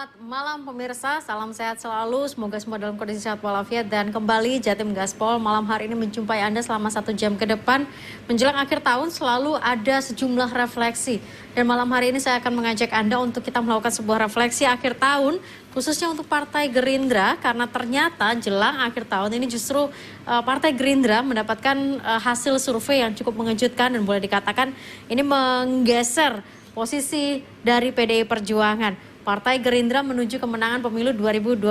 Selamat malam pemirsa, salam sehat selalu, semoga semua dalam kondisi sehat walafiat dan kembali Jatim Gaspol malam hari ini menjumpai Anda selama 1 jam ke depan. Menjelang akhir tahun selalu ada sejumlah refleksi dan malam hari ini saya akan mengajak Anda untuk kita melakukan sebuah refleksi akhir tahun khususnya untuk Partai Gerindra karena ternyata jelang akhir tahun ini justru Partai Gerindra mendapatkan hasil survei yang cukup mengejutkan dan boleh dikatakan ini menggeser posisi dari PDI Perjuangan. Partai Gerindra menuju kemenangan pemilu 2024.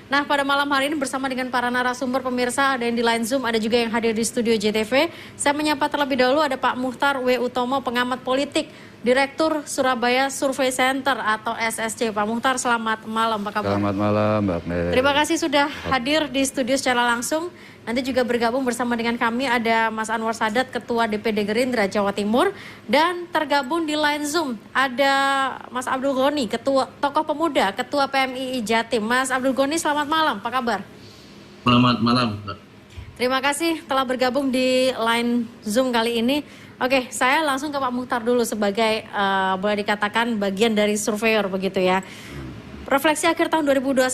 Nah, pada malam hari ini bersama dengan para narasumber pemirsa, ada yang di line Zoom, ada juga yang hadir di studio JTV. Saya menyapa terlebih dahulu ada Pak Muhtar W. Utomo, pengamat politik, Direktur Surabaya Survey Center atau SSC. Pak Muhtar, selamat malam, apa kabar? Selamat malam, Mbak Agnes. Terima kasih sudah hadir di studio secara langsung. Nanti juga bergabung bersama dengan kami ada Mas Anwar Sadat, Ketua DPD Gerindra Jawa Timur. Dan tergabung di line Zoom ada Mas Abdul Ghani, Ketua Tokoh Pemuda, Ketua PMII Jatim. Mas Abdul Ghani, selamat malam, apa kabar? Selamat malam, Mbak. Terima kasih telah bergabung di line Zoom kali ini. Oke, saya langsung ke Pak Muhtar dulu sebagai boleh dikatakan bagian dari surveyor begitu ya. Refleksi akhir tahun 2021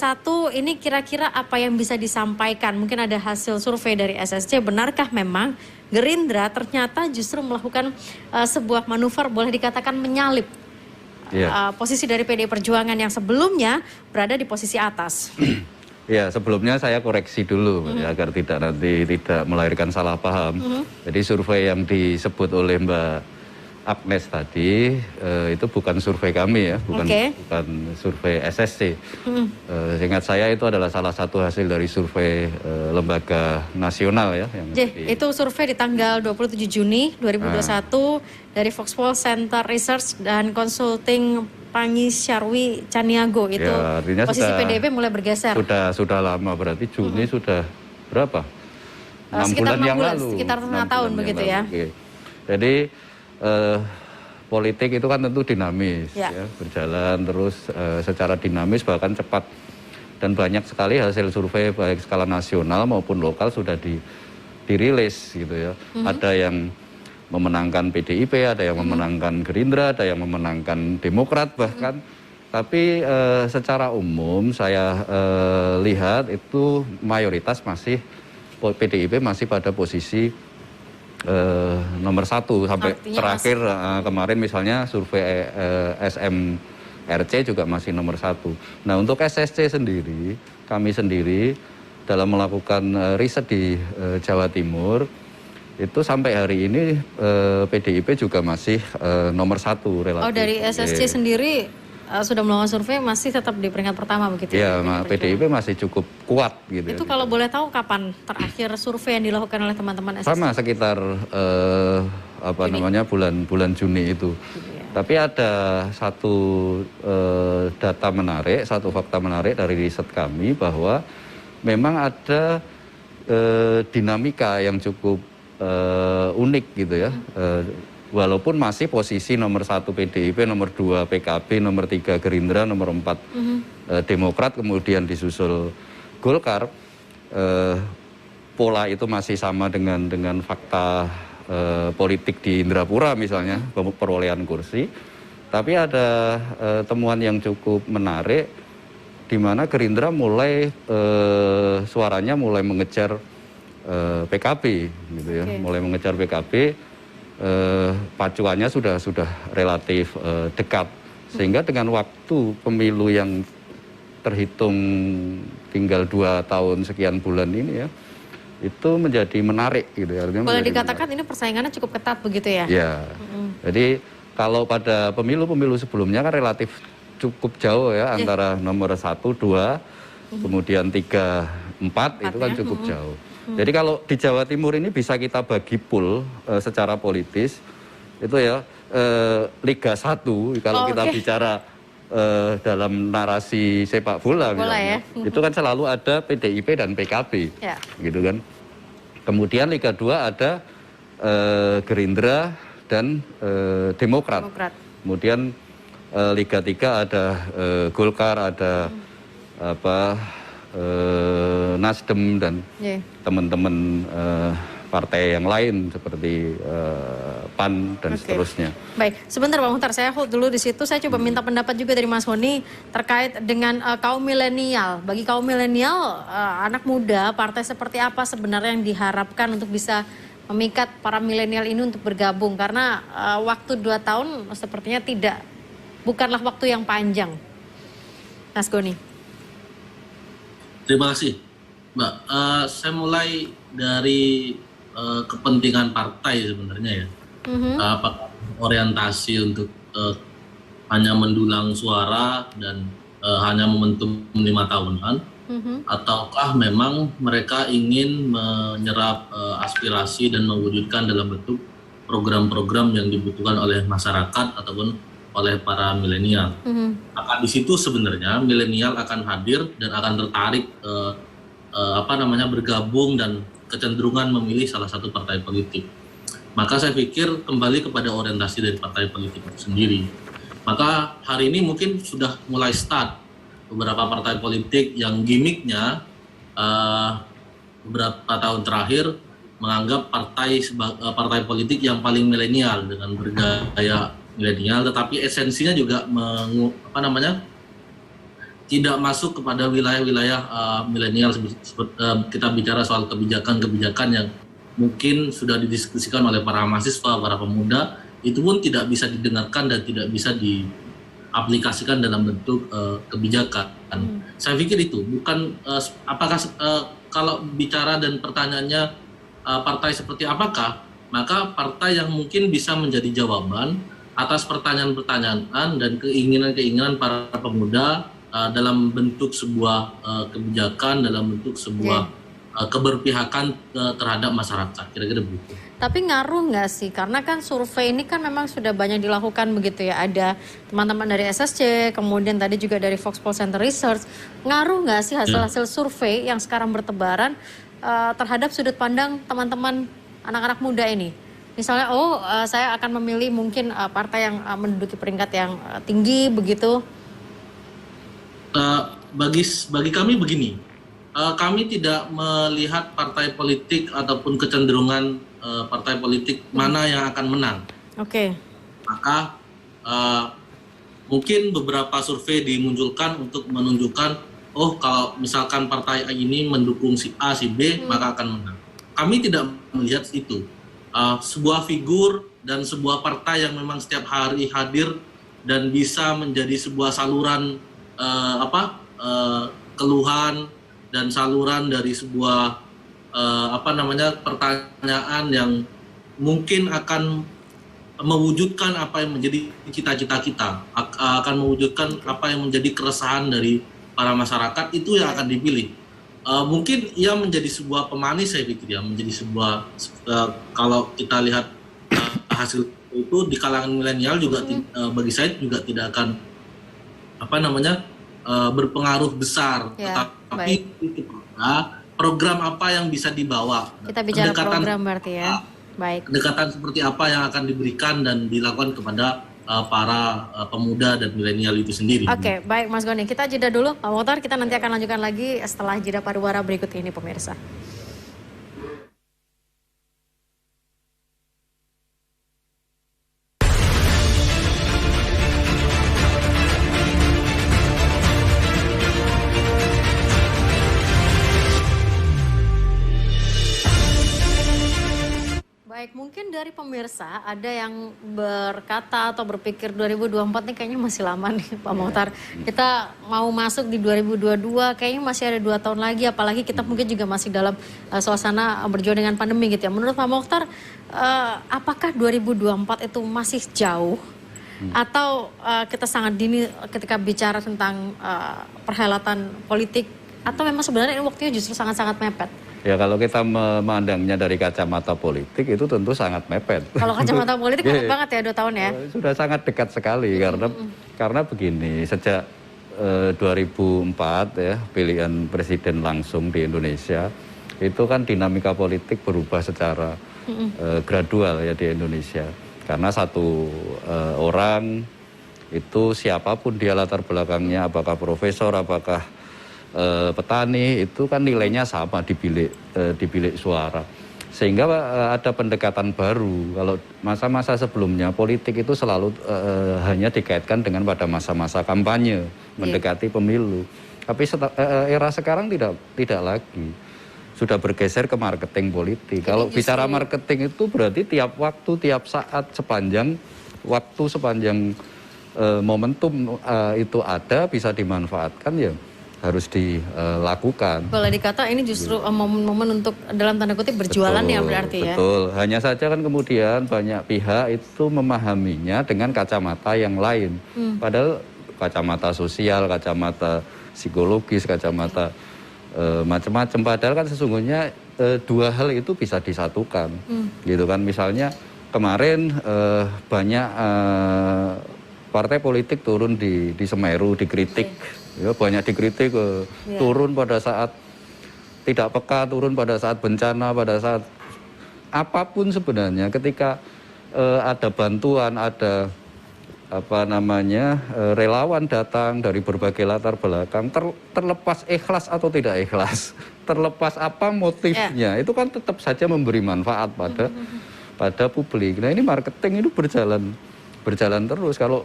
ini kira-kira apa yang bisa disampaikan? Mungkin ada hasil survei dari SSC, benarkah memang Gerindra ternyata justru melakukan sebuah manuver boleh dikatakan menyalip posisi dari PDI Perjuangan yang sebelumnya berada di posisi atas? Ya, sebelumnya saya koreksi dulu agar tidak melahirkan salah paham. Jadi survei yang disebut oleh Mbak Agnes tadi itu bukan survei kami ya, bukan survei SSC. Seingat saya itu adalah salah satu hasil dari survei lembaga nasional ya. Itu survei di tanggal 27 Juni 2021 dari Foxpol Center Research dan Consulting Pangi Syarwi Caniago itu ya, posisi PDIP mulai bergeser. Sudah lama, berarti Juni sudah berapa? 6 bulan yang lalu. Sekitar setengah tahun begitu ya. Jadi politik itu kan tentu dinamis, ya, berjalan terus secara dinamis bahkan cepat dan banyak sekali hasil survei baik skala nasional maupun lokal sudah dirilis gitu ya. Ada yang memenangkan PDIP, ada yang memenangkan Gerindra, ada yang memenangkan Demokrat bahkan. Tapi secara umum saya lihat itu mayoritas masih PDIP masih pada posisi nomor 1 sampai artinya terakhir kemarin misalnya survei SMRC juga masih nomor 1. Nah, untuk SSC sendiri, kami sendiri dalam melakukan riset di Jawa Timur itu sampai hari ini PDIP juga masih nomor 1 relatif. Oh, dari SSC sendiri sudah melakukan survei masih tetap di peringkat pertama begitu ya? Iya, PDIP masih cukup kuat gitu. Itu kalau boleh tahu kapan terakhir survei yang dilakukan oleh teman-teman SSC? Sama sekitar bulan Juni itu. Tapi ada satu data menarik, satu fakta menarik dari riset kami bahwa memang ada dinamika yang cukup unik gitu ya. Walaupun masih posisi nomor 1 PDIP, nomor 2 PKB, nomor 3 Gerindra, nomor 4 Demokrat, kemudian disusul Golkar, pola itu masih sama dengan fakta politik di Indrapura misalnya, perolehan kursi. Tapi ada temuan yang cukup menarik, di mana Gerindra mulai suaranya mulai mengejar PKB, gitu ya, mulai mengejar PKB. Pacuannya sudah relatif dekat sehingga dengan waktu pemilu yang terhitung tinggal 2 tahun sekian bulan ini ya itu menjadi menarik gitu ya. Boleh dikatakan ini persaingannya cukup ketat begitu ya? Ya. Jadi kalau pada pemilu sebelumnya kan relatif cukup jauh ya antara nomor 1, 2, kemudian 3, 4 itu kan cukup jauh. Jadi kalau di Jawa Timur ini bisa kita bagi pool secara politis itu ya Liga 1 kalau kita bicara dalam narasi sepak bola misalnya, itu kan selalu ada PDIP dan PKB, gitu kan. Kemudian Liga 2 ada Gerindra dan Demokrat. Kemudian Liga 3 ada Golkar, ada Nasdem dan teman-teman partai yang lain seperti PAN dan seterusnya. Baik, sebentar Pak Muhtar, saya hold dulu di situ. Saya coba minta pendapat juga dari Mas Honi terkait dengan kaum milenial. Bagi kaum milenial, anak muda, partai seperti apa sebenarnya yang diharapkan untuk bisa memikat para milenial ini untuk bergabung? Karena waktu 2 tahun sepertinya bukanlah waktu yang panjang. Mas Goni. Terima kasih, Mbak. Saya mulai dari kepentingan partai sebenarnya ya. Apakah orientasi untuk hanya mendulang suara dan hanya momentum 5 tahunan, ataukah memang mereka ingin menyerap aspirasi dan mewujudkan dalam bentuk program-program yang dibutuhkan oleh masyarakat ataupun oleh para milenial. Maka di situ sebenarnya milenial akan hadir dan akan tertarik bergabung dan kecenderungan memilih salah satu partai politik. Maka saya pikir kembali kepada orientasi dari partai politik itu sendiri. Maka hari ini mungkin sudah mulai start beberapa partai politik yang gimmicknya beberapa tahun terakhir menganggap partai politik yang paling milenial dengan bergaya milenial, tetapi esensinya juga tidak masuk kepada wilayah-wilayah milenial. Kita bicara soal kebijakan-kebijakan yang mungkin sudah didiskusikan oleh para mahasiswa, para pemuda, itu pun tidak bisa didengarkan dan tidak bisa diaplikasikan dalam bentuk kebijakan. Saya pikir itu bukan apakah kalau bicara dan pertanyaannya partai seperti apakah, maka partai yang mungkin bisa menjadi jawaban atas pertanyaan-pertanyaan dan keinginan-keinginan para pemuda dalam bentuk sebuah kebijakan, dalam bentuk sebuah keberpihakan terhadap masyarakat, kira-kira begitu. Tapi ngaruh nggak sih? Karena kan survei ini kan memang sudah banyak dilakukan begitu ya. Ada teman-teman dari SSC, kemudian tadi juga dari Foxpol Center Research. Ngaruh nggak sih hasil-hasil survei yang sekarang bertebaran terhadap sudut pandang teman-teman anak-anak muda ini? Misalnya, saya akan memilih mungkin partai yang menduduki peringkat yang tinggi begitu. Bagi kami begini, kami tidak melihat partai politik ataupun kecenderungan partai politik mana yang akan menang. Maka mungkin beberapa survei dimunculkan untuk menunjukkan, kalau misalkan partai ini mendukung si A, si B, maka akan menang. Kami tidak melihat itu. Sebuah figur dan sebuah partai yang memang setiap hari hadir dan bisa menjadi sebuah saluran keluhan dan saluran dari sebuah pertanyaan yang mungkin akan mewujudkan apa yang menjadi cita-cita kita, akan mewujudkan apa yang menjadi keresahan dari para masyarakat, itu yang akan dipilih. Mungkin ia menjadi sebuah pemanis, saya pikir ya, menjadi sebuah kalau kita lihat hasil itu di kalangan milenial juga bagi saya juga tidak akan berpengaruh besar, tetapi itu program apa yang bisa dibawa. Kita bicara program berarti ya. Baik. Pendekatan seperti apa yang akan diberikan dan dilakukan kepada para pemuda dan milenial itu sendiri. Baik Mas Goni, kita jeda dulu Pak Muhtar, kita nanti akan lanjutkan lagi setelah jeda pariwara berikut ini pemirsa. Baik, mungkin dari pemirsa ada yang berkata atau berpikir 2024 nih kayaknya masih lama nih Pak Muhtar. Kita mau masuk di 2022 kayaknya masih ada 2 tahun lagi, apalagi kita mungkin juga masih dalam suasana berjuang dengan pandemi gitu ya. Menurut Pak Muhtar, apakah 2024 itu masih jauh atau kita sangat dini ketika bicara tentang perhelatan politik, atau memang sebenarnya ini waktunya justru sangat-sangat mepet? Ya kalau kita memandangnya dari kacamata politik itu tentu sangat mepet. Kalau kacamata politik mepet banget ya 2 tahun ya? Sudah sangat dekat sekali karena begini, sejak 2004 ya pilihan presiden langsung di Indonesia itu kan dinamika politik berubah secara gradual ya di Indonesia. Karena satu orang itu siapapun dia latar belakangnya, apakah profesor, apakah petani, itu kan nilainya sama di bilik suara. Sehingga ada pendekatan baru. Kalau masa-masa sebelumnya politik itu selalu hanya dikaitkan dengan pada masa-masa kampanye, mendekati pemilu. Tapi era sekarang tidak lagi. Sudah bergeser ke marketing politik. Kalau bicara marketing itu berarti tiap waktu, tiap saat, sepanjang waktu, sepanjang momentum itu ada, bisa dimanfaatkan, ya harus dilakukan. Boleh dikata ini justru momen-momen untuk dalam tanda kutip berjualan, betul, ya berarti ya. Betul. Hanya saja kan kemudian banyak pihak itu memahaminya dengan kacamata yang lain. Padahal kacamata sosial, kacamata psikologis, kacamata macam-macam. Padahal kan sesungguhnya dua hal itu bisa disatukan. Gitu kan. Misalnya kemarin banyak partai politik turun di Semeru, dikritik. Ya, banyak dikritik, turun pada saat tidak peka, turun pada saat bencana, pada saat apapun sebenarnya. Ketika ada bantuan, ada relawan datang dari berbagai latar belakang, terlepas ikhlas atau tidak ikhlas, terlepas apa motifnya, itu kan tetap saja memberi manfaat pada publik. Nah, ini marketing itu berjalan terus. Kalau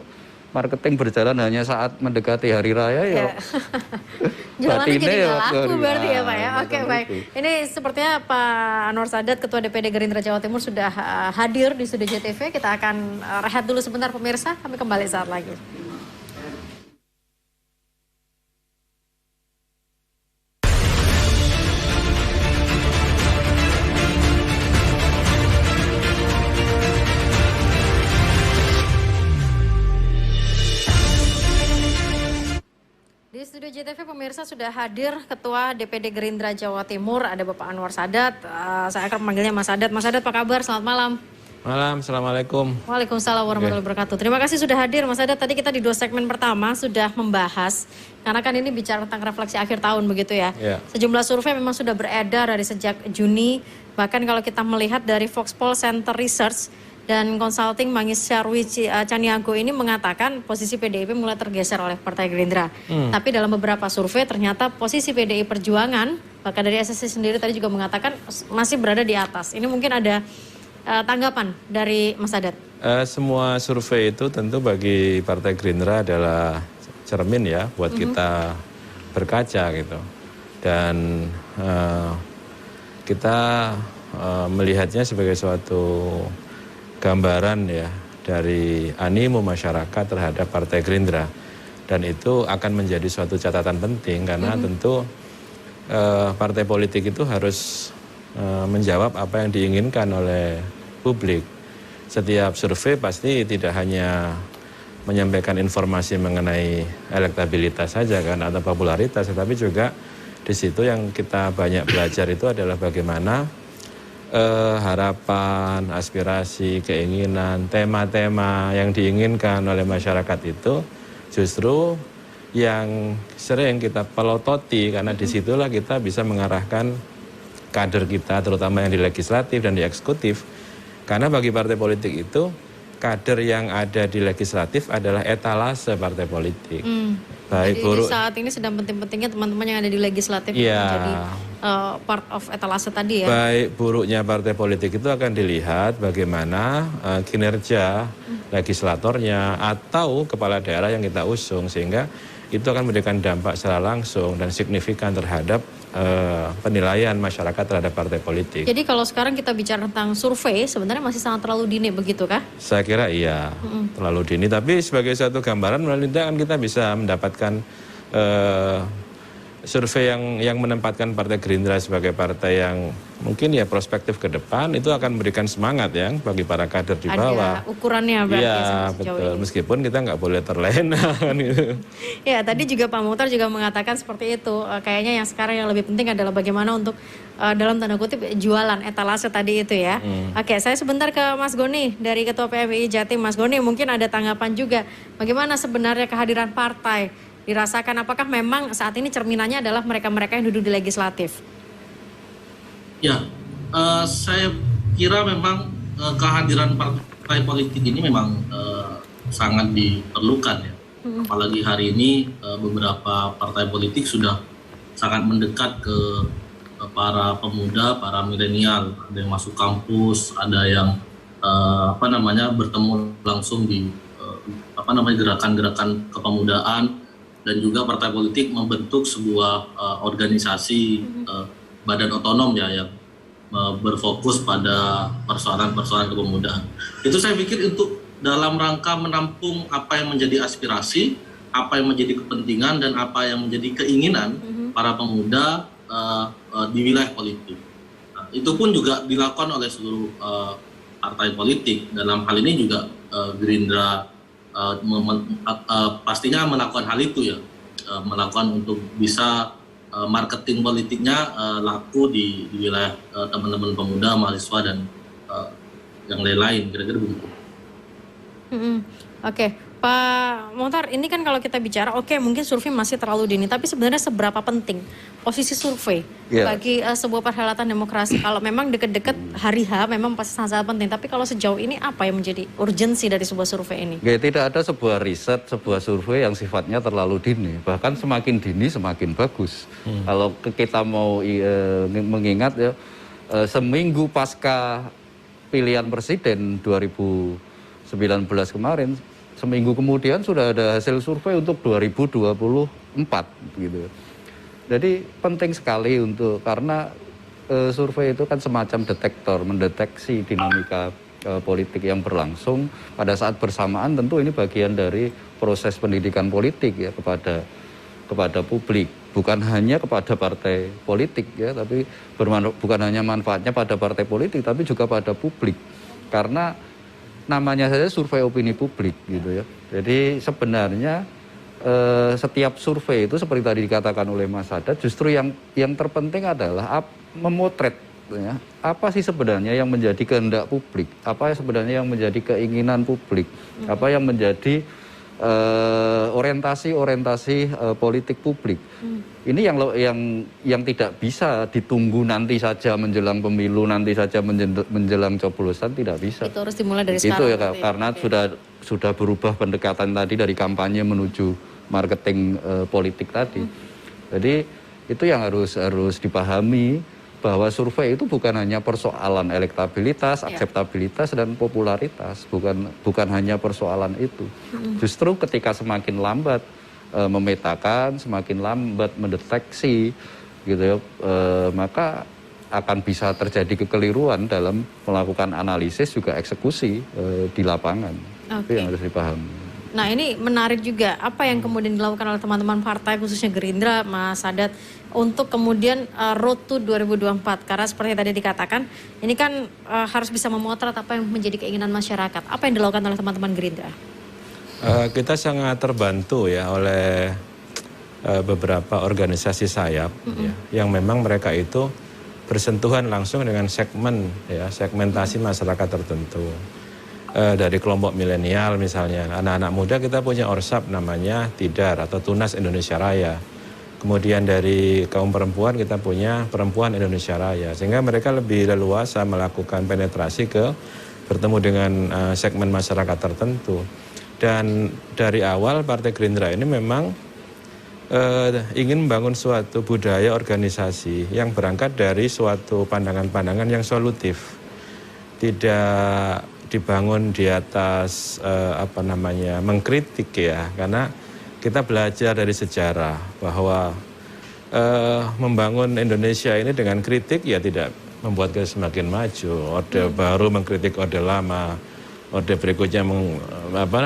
marketing berjalan hanya saat mendekati hari raya, ya jalannya jadi nggak laku berarti ya Pak ya. Oke, baik. Ini sepertinya Pak Anwar Sadat, Ketua DPD Gerindra Jawa Timur, sudah hadir di studio JTV. Kita akan rehat dulu sebentar pemirsa, kami kembali saat lagi. Di studio JTV pemirsa sudah hadir Ketua DPD Gerindra Jawa Timur, ada Bapak Anwar Sadat. Saya akan memanggilnya Mas Sadat. Mas Sadat, apa kabar? Selamat malam. Malam, Assalamualaikum. Waalaikumsalam warahmatullahi wabarakatuh. Terima kasih sudah hadir Mas Sadat. Tadi kita di 2 segmen pertama sudah membahas, karena kan ini bicara tentang refleksi akhir tahun begitu ya. Sejumlah survei memang sudah beredar dari sejak Juni. Bahkan kalau kita melihat dari Foxpol Center Research dan Consulting Manggis Syarwi Caniago ini mengatakan posisi PDIP mulai tergeser oleh Partai Gerindra. Tapi dalam beberapa survei ternyata posisi PDI Perjuangan, bahkan dari SSC sendiri tadi juga mengatakan masih berada di atas. Ini mungkin ada tanggapan dari Mas Sadat. Semua survei itu tentu bagi Partai Gerindra adalah cermin ya buat kita berkaca gitu. Dan kita melihatnya sebagai suatu gambaran ya dari animo masyarakat terhadap Partai Gerindra, dan itu akan menjadi suatu catatan penting karena tentu partai politik itu harus menjawab apa yang diinginkan oleh publik. Setiap survei pasti tidak hanya menyampaikan informasi mengenai elektabilitas saja kan atau popularitas, tetapi juga di situ yang kita banyak belajar itu adalah bagaimana harapan, aspirasi, keinginan, tema-tema yang diinginkan oleh masyarakat itu justru yang sering kita pelototi, karena disitulah kita bisa mengarahkan kader kita, terutama yang di legislatif dan di eksekutif. Karena bagi partai politik itu, kader yang ada di legislatif adalah etalase partai politik. Baik, jadi saat ini sedang penting-pentingnya teman-teman yang ada di legislatif menjadi part of etalase tadi ya. Baik buruknya partai politik itu akan dilihat bagaimana kinerja legislatornya atau kepala daerah yang kita usung, sehingga itu akan memberikan dampak secara langsung dan signifikan terhadap penilaian masyarakat terhadap partai politik. Jadi kalau sekarang kita bicara tentang survei, sebenarnya masih sangat terlalu dini begitu kah? Saya kira iya, terlalu dini. Tapi sebagai satu gambaran melalui kan kita bisa mendapatkan survei yang menempatkan Partai Gerindra sebagai partai yang mungkin ya prospektif ke depan, itu akan memberikan semangat ya bagi para kader di bawah. Ada ukurannya berarti. Iya betul, ini. Meskipun kita nggak boleh terlena gitu. Ya tadi juga Pak Muhtar juga mengatakan seperti itu. Kayaknya yang sekarang yang lebih penting adalah bagaimana untuk dalam tanda kutip jualan etalase tadi itu ya. Oke, saya sebentar ke Mas Goni dari Ketua PMI Jatim. Mas Goni, mungkin ada tanggapan juga. Bagaimana sebenarnya kehadiran partai dirasakan? Apakah memang saat ini cerminannya adalah mereka-mereka yang duduk di legislatif? Ya, saya kira memang kehadiran partai politik ini memang sangat diperlukan ya. Apalagi hari ini beberapa partai politik sudah sangat mendekat ke para pemuda, para milenial, ada yang masuk kampus, ada yang bertemu langsung di gerakan-gerakan kepemudaan, dan juga partai politik membentuk sebuah organisasi badan otonom ya yang berfokus pada persoalan-persoalan kepemudaan. Itu saya pikir untuk dalam rangka menampung apa yang menjadi aspirasi, apa yang menjadi kepentingan, dan apa yang menjadi keinginan para pemuda di wilayah politik. Nah, itu pun juga dilakukan oleh seluruh partai politik. Dalam hal ini juga Gerindra pastinya melakukan hal itu ya, melakukan untuk bisa marketing politiknya laku di wilayah teman-teman pemuda, mahasiswa, dan yang lain-lain, kira-kira begitu. Oke, Pak Mohtar, ini kan kalau kita bicara, mungkin survei masih terlalu dini, tapi sebenarnya seberapa penting posisi survei bagi sebuah perhelatan demokrasi? Kalau memang deket-deket hari H, memang pasti sangat penting. Tapi kalau sejauh ini apa yang menjadi urgensi dari sebuah survei ini? Tidak ada sebuah riset, sebuah survei yang sifatnya terlalu dini. Bahkan semakin dini semakin bagus. Kalau kita mau mengingat ya, seminggu pasca pilihan presiden 2019 kemarin, seminggu kemudian sudah ada hasil survei untuk 2024 gitu. Jadi penting sekali karena survei itu kan semacam detektor, mendeteksi dinamika politik yang berlangsung pada saat bersamaan. Tentu ini bagian dari proses pendidikan politik ya kepada publik, bukan hanya kepada partai politik ya, tapi bukan hanya manfaatnya pada partai politik, tapi juga pada publik. Karena namanya saja survei opini publik gitu ya. Jadi sebenarnya setiap survei itu seperti tadi dikatakan oleh Mas Sadat, justru yang terpenting adalah memotret ya, apa sih sebenarnya yang menjadi kehendak publik, apa sebenarnya yang menjadi keinginan publik, apa yang menjadi orientasi politik publik. Ini yang tidak bisa ditunggu nanti saja menjelang pemilu, nanti saja menjelang coblosan, tidak bisa. Itu harus dimulai dari sekarang. Itu ya, karena sudah berubah pendekatan tadi dari kampanye menuju marketing politik tadi. Jadi itu yang harus dipahami, bahwa survei itu bukan hanya persoalan elektabilitas, akseptabilitas, dan popularitas, bukan hanya persoalan itu. Justru ketika semakin lambat memetakan, semakin lambat mendeteksi gitu ya, maka akan bisa terjadi kekeliruan dalam melakukan analisis juga eksekusi di lapangan. Itu yang harus dipahami. Nah, ini menarik juga apa yang kemudian dilakukan oleh teman-teman partai, khususnya Gerindra, Mas Sadat, untuk kemudian road to 2024. Karena seperti tadi dikatakan, ini kan harus bisa memotret apa yang menjadi keinginan masyarakat. Apa yang dilakukan oleh teman-teman Gerindra? Kita sangat terbantu ya oleh beberapa organisasi sayap ya, yang memang mereka itu bersentuhan langsung dengan segmentasi masyarakat tertentu. Dari kelompok milenial misalnya, anak-anak muda kita punya ORSAP namanya TIDAR atau Tunas Indonesia Raya. Kemudian dari kaum perempuan kita punya Perempuan Indonesia Raya, sehingga mereka lebih leluasa melakukan penetrasi bertemu dengan segmen masyarakat tertentu. Dan dari awal Partai Gerindra ini memang ingin membangun suatu budaya organisasi yang berangkat dari suatu pandangan-pandangan yang solutif, tidak dibangun di atas mengkritik ya, karena kita belajar dari sejarah bahwa membangun Indonesia ini dengan kritik ya tidak membuat kita semakin maju. Orde baru mengkritik orde lama, orde berikutnya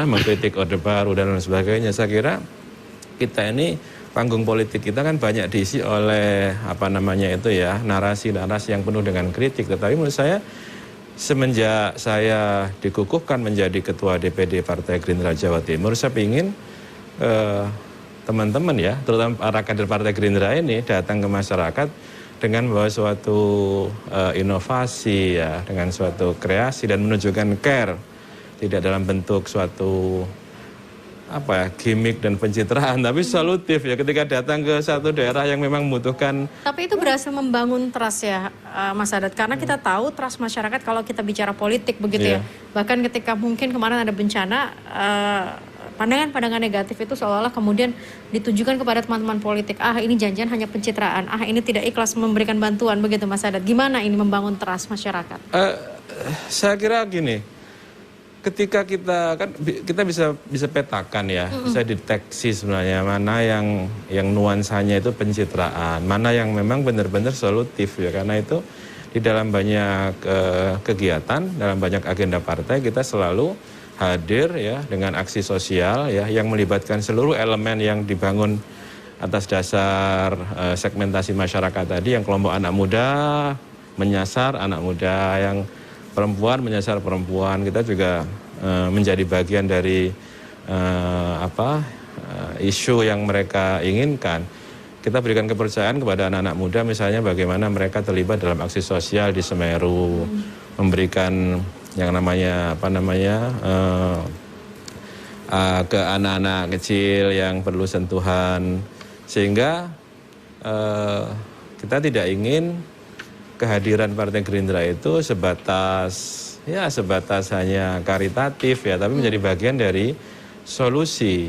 mengkritik orde baru dan lain sebagainya. Saya kira kita ini panggung politik kita kan banyak diisi oleh narasi-narasi yang penuh dengan kritik. Tetapi menurut saya semenjak saya dikukuhkan menjadi Ketua DPD Partai Gerindra Jawa Timur, saya ingin teman-teman ya, terutama para kader Partai Gerindra ini datang ke masyarakat dengan membawa suatu inovasi ya, dengan suatu kreasi dan menunjukkan care, tidak dalam bentuk suatu gimmick dan pencitraan, tapi solutif ya ketika datang ke satu daerah yang memang membutuhkan. Tapi itu berhasil membangun trust ya, Mas Sadat, karena kita tahu trust masyarakat kalau kita bicara politik begitu ya. Bahkan ketika mungkin kemarin ada bencana, pandangan-pandangan negatif itu seolah-olah kemudian ditujukan kepada teman-teman politik. Ini janjian hanya pencitraan. Ini tidak ikhlas memberikan bantuan, begitu Mas Sadat. Gimana ini membangun trust masyarakat? Saya kira gini, ketika kita bisa petakan ya, bisa deteksi sebenarnya mana yang nuansanya itu pencitraan, mana yang memang benar-benar solutif ya. Karena itu di dalam banyak kegiatan, dalam banyak agenda partai kita selalu hadir ya dengan aksi sosial ya yang melibatkan seluruh elemen yang dibangun atas dasar segmentasi masyarakat tadi, yang kelompok anak muda menyasar anak muda, yang perempuan menyasar perempuan. Kita juga menjadi bagian dari isu yang mereka inginkan. Kita berikan kepercayaan kepada anak-anak muda, misalnya bagaimana mereka terlibat dalam aksi sosial di Semeru, memberikan yang namanya ke anak-anak kecil yang perlu sentuhan, sehingga kita tidak ingin kehadiran Partai Gerindra itu sebatas hanya karitatif ya, tapi menjadi bagian dari solusi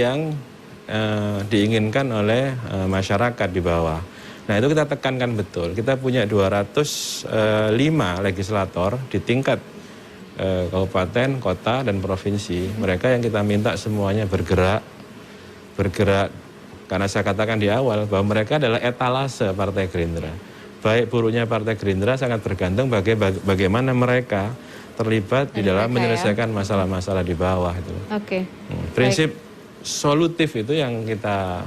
yang diinginkan oleh masyarakat di bawah. Nah, itu kita tekankan betul. Kita punya 205 legislator di tingkat kabupaten, kota, dan provinsi. Mereka yang kita minta semuanya bergerak. Karena saya katakan di awal bahwa mereka adalah etalase Partai Gerindra. Baik buruknya Partai Gerindra sangat bergantung bagaimana mereka terlibat di dalam menyelesaikan masalah-masalah di bawah itu. Oke. Prinsip solutif itu yang kita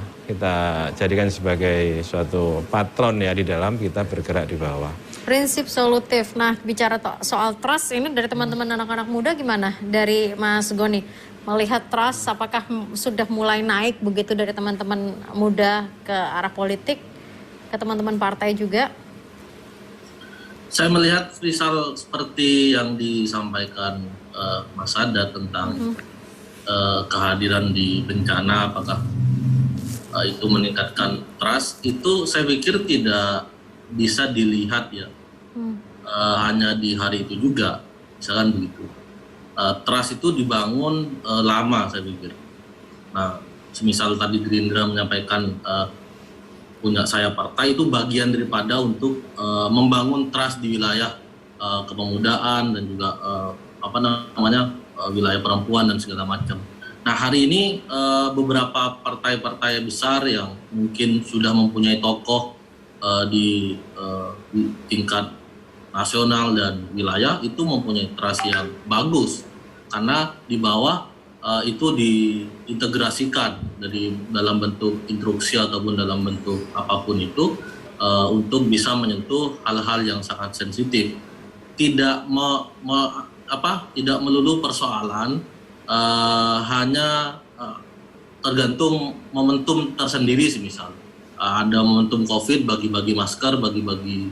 jadikan sebagai suatu patron ya di dalam kita bergerak di bawah. Prinsip solutif. Nah, bicara soal trust ini dari teman-teman anak-anak muda gimana? Dari Mas Goni, melihat trust apakah sudah mulai naik begitu dari teman-teman muda ke arah politik, ke teman-teman partai juga? Saya melihat misal seperti yang disampaikan Mas Sadat tentang kehadiran di bencana, apakah itu meningkatkan trust, itu saya pikir tidak bisa dilihat ya hanya di hari itu juga, misalkan begitu. Trust itu dibangun lama saya pikir. Nah, semisal tadi Gerindra menyampaikan punya saya partai, itu bagian daripada untuk membangun trust di wilayah kepemudaan dan juga wilayah perempuan dan segala macam. Nah, hari ini beberapa partai-partai besar yang mungkin sudah mempunyai tokoh di tingkat nasional dan wilayah itu mempunyai trust yang bagus, karena di bawah itu diintegrasikan dari dalam bentuk instruksi ataupun dalam bentuk apapun itu untuk bisa menyentuh hal-hal yang sangat sensitif. Tidak tidak melulu persoalan hanya tergantung momentum tersendiri. Misal ada momentum COVID, bagi-bagi masker, bagi-bagi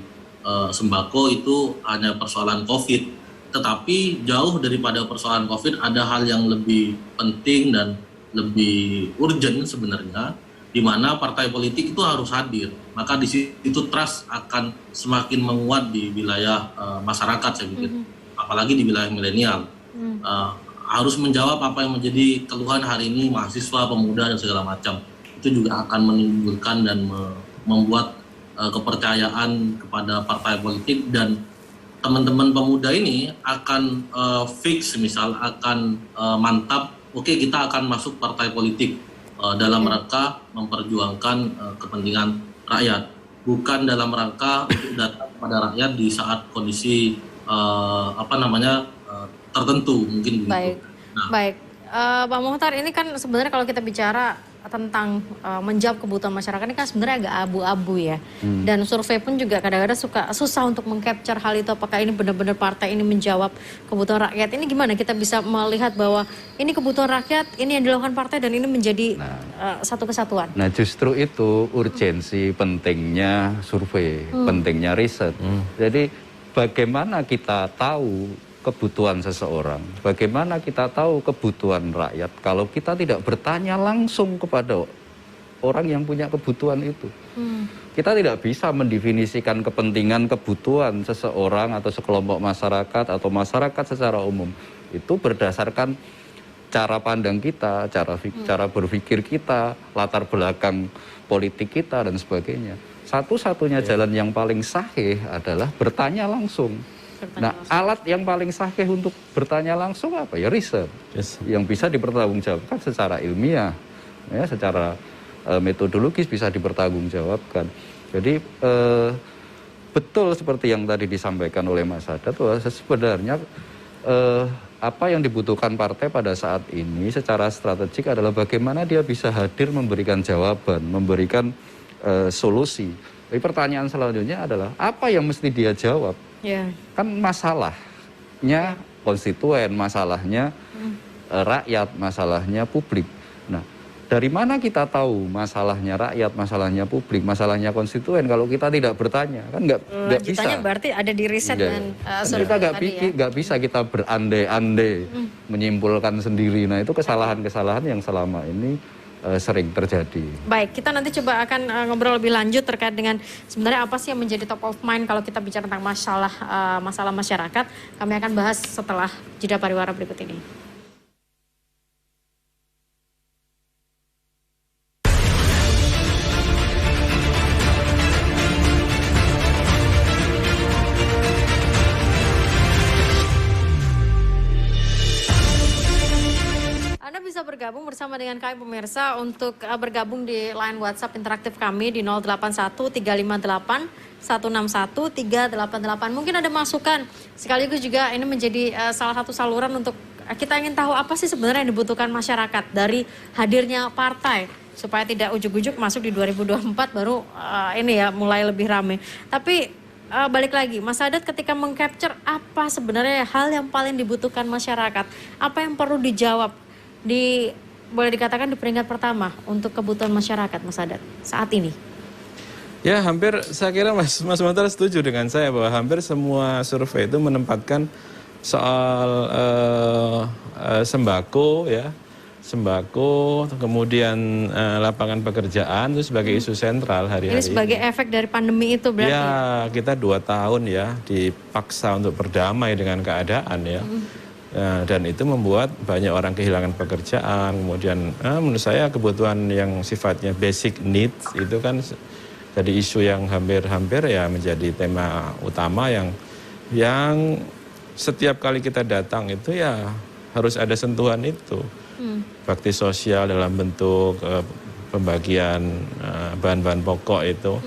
sembako, itu hanya persoalan COVID. Tetapi jauh daripada persoalan COVID, ada hal yang lebih penting dan lebih urgent sebenarnya, di mana partai politik itu harus hadir. Maka di situ trust akan semakin menguat di wilayah masyarakat saya pikir, apalagi di wilayah milenial. Harus menjawab apa yang menjadi keluhan hari ini mahasiswa, pemuda, dan segala macam. Itu juga akan menimbulkan dan membuat kepercayaan kepada partai politik, dan teman-teman pemuda ini akan fix, misal akan mantap, oke, kita akan masuk partai politik dalam rangka memperjuangkan kepentingan rakyat, bukan dalam rangka untuk datang kepada rakyat di saat kondisi tertentu mungkin begitu. Baik. Pak Muhtar, ini kan sebenarnya kalau kita bicara tentang menjawab kebutuhan masyarakat ini kan sebenarnya agak abu-abu ya. Dan survei pun juga kadang-kadang susah untuk meng-capture hal itu, apakah ini benar-benar partai ini menjawab kebutuhan rakyat. Ini gimana kita bisa melihat bahwa ini kebutuhan rakyat, ini yang dilakukan partai, dan ini menjadi satu kesatuan. Nah, justru itu urgensi pentingnya survei, pentingnya riset. Jadi bagaimana kita tahu kebutuhan seseorang, bagaimana kita tahu kebutuhan rakyat kalau kita tidak bertanya langsung kepada orang yang punya kebutuhan itu. Kita tidak bisa mendefinisikan kepentingan kebutuhan seseorang atau sekelompok masyarakat atau masyarakat secara umum itu berdasarkan cara pandang kita, cara berpikir kita, latar belakang politik kita dan sebagainya. Satu-satunya jalan yang paling sahih adalah bertanya langsung. Alat yang paling sahih untuk bertanya langsung apa? Ya riset. Yang bisa dipertanggungjawabkan secara ilmiah, ya, secara metodologis bisa dipertanggungjawabkan. Jadi betul seperti yang tadi disampaikan oleh Mas Sadat, bahwa sebenarnya apa yang dibutuhkan partai pada saat ini secara strategik adalah bagaimana dia bisa hadir memberikan jawaban, memberikan solusi. Tapi pertanyaan selanjutnya adalah apa yang mesti dia jawab? Kan masalahnya konstituen, masalahnya rakyat, masalahnya publik. Nah, dari mana kita tahu masalahnya rakyat, masalahnya publik, masalahnya konstituen kalau kita tidak bertanya? Kan nggak bisa. Berarti ada di riset dan kita nggak bisa kita berandai-andai menyimpulkan sendiri. Nah, itu kesalahan-kesalahan yang selama ini sering terjadi. Baik, kita nanti coba akan ngobrol lebih lanjut terkait dengan sebenarnya apa sih yang menjadi top of mind kalau kita bicara tentang masalah masyarakat. Kami akan bahas setelah jeda pariwara berikut ini. Bisa bergabung bersama dengan kami pemirsa untuk bergabung di line WhatsApp interaktif kami di 081 358 161 388. Mungkin ada masukan, sekaligus juga ini menjadi salah satu saluran untuk kita ingin tahu apa sih sebenarnya yang dibutuhkan masyarakat dari hadirnya partai supaya tidak ujuk-ujuk masuk di 2024 baru ini ya mulai lebih ramai. Tapi balik lagi, Mas Sadat ketika mengcapture apa sebenarnya hal yang paling dibutuhkan masyarakat, apa yang perlu dijawab boleh dikatakan di peringkat pertama untuk kebutuhan masyarakat, Mas Sadat saat ini? Ya, hampir saya kira Mas Mohtar setuju dengan saya bahwa hampir semua survei itu menempatkan soal sembako, ya, kemudian lapangan pekerjaan itu sebagai isu sentral hari-hari. Ini sebagai efek dari pandemi itu berarti? Ya, kita 2 tahun ya dipaksa untuk berdamai dengan keadaan ya. Dan itu membuat banyak orang kehilangan pekerjaan. Kemudian menurut saya kebutuhan yang sifatnya basic needs itu kan jadi isu yang hampir-hampir ya menjadi tema utama yang setiap kali kita datang itu ya harus ada sentuhan itu. Bakti sosial dalam bentuk pembagian bahan-bahan pokok itu,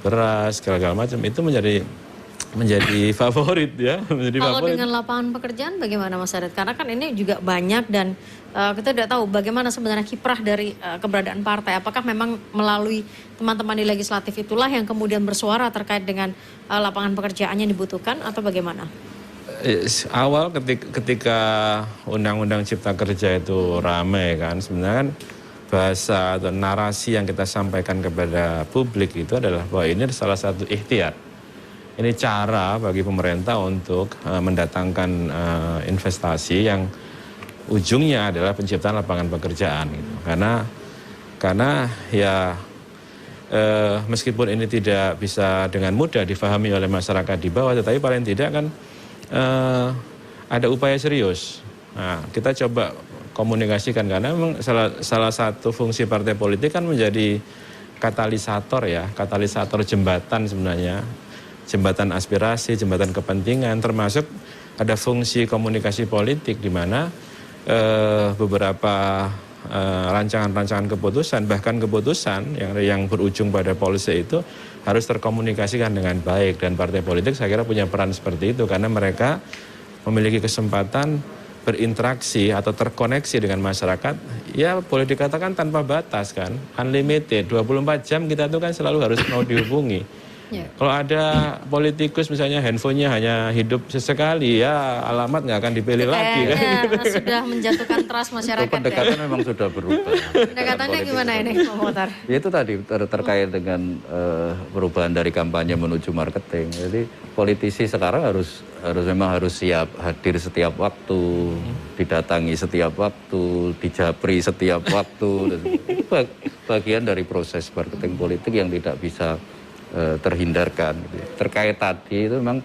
beras, segala macam itu menjadi favorit ya. Kalau dengan lapangan pekerjaan bagaimana Mas Sadat? Karena kan ini juga banyak dan kita tidak tahu bagaimana sebenarnya kiprah dari keberadaan partai. Apakah memang melalui teman-teman di legislatif itulah yang kemudian bersuara terkait dengan lapangan pekerjaan yang dibutuhkan atau bagaimana? Awal ketika Undang-Undang Cipta Kerja itu ramai kan, sebenarnya kan bahasa atau narasi yang kita sampaikan kepada publik itu adalah bahwa ini salah satu ikhtiar. Ini cara bagi pemerintah untuk mendatangkan investasi yang ujungnya adalah penciptaan lapangan pekerjaan. Gitu. Karena ya meskipun ini tidak bisa dengan mudah difahami oleh masyarakat di bawah, tetapi paling tidak kan ada upaya serius. Nah, kita coba komunikasikan karena memang salah satu fungsi partai politik kan menjadi katalisator jembatan sebenarnya. Jembatan aspirasi, jembatan kepentingan, termasuk ada fungsi komunikasi politik di mana beberapa rancangan-rancangan keputusan, bahkan keputusan yang berujung pada policy itu harus terkomunikasikan dengan baik. Dan partai politik saya kira punya peran seperti itu karena mereka memiliki kesempatan berinteraksi atau terkoneksi dengan masyarakat, ya boleh dikatakan tanpa batas kan, unlimited, 24 jam kita tuh kan selalu harus mau dihubungi. Kalau ada politikus misalnya handphonenya hanya hidup sesekali ya alamat nggak akan dipilih lagi kan. Sudah menjatuhkan trust masyarakat. Pendekatan memang sudah berubah. Pendekatannya gimana ini Pak Mohtar? Ya itu tadi terkait dengan perubahan dari kampanye menuju marketing. Jadi politisi sekarang harus siap hadir setiap waktu, didatangi setiap waktu, dijapri setiap waktu. Itu bagian dari proses marketing politik yang tidak bisa terhindarkan. Terkait tadi itu memang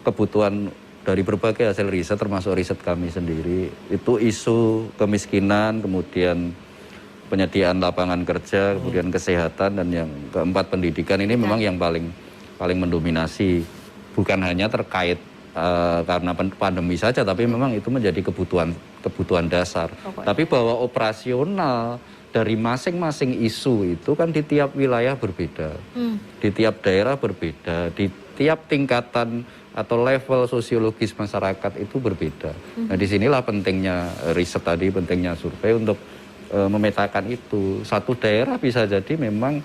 kebutuhan dari berbagai hasil riset termasuk riset kami sendiri itu isu kemiskinan, kemudian penyediaan lapangan kerja, kemudian kesehatan, dan yang keempat pendidikan ini memang yang paling mendominasi, bukan hanya terkait karena pandemi saja, tapi memang itu menjadi kebutuhan dasar. Tapi bahwa operasional dari masing-masing isu itu kan di tiap wilayah berbeda, di tiap daerah berbeda, di tiap tingkatan atau level sosiologis masyarakat itu berbeda. Nah, disinilah pentingnya riset tadi, pentingnya survei untuk memetakan itu. Satu daerah bisa jadi memang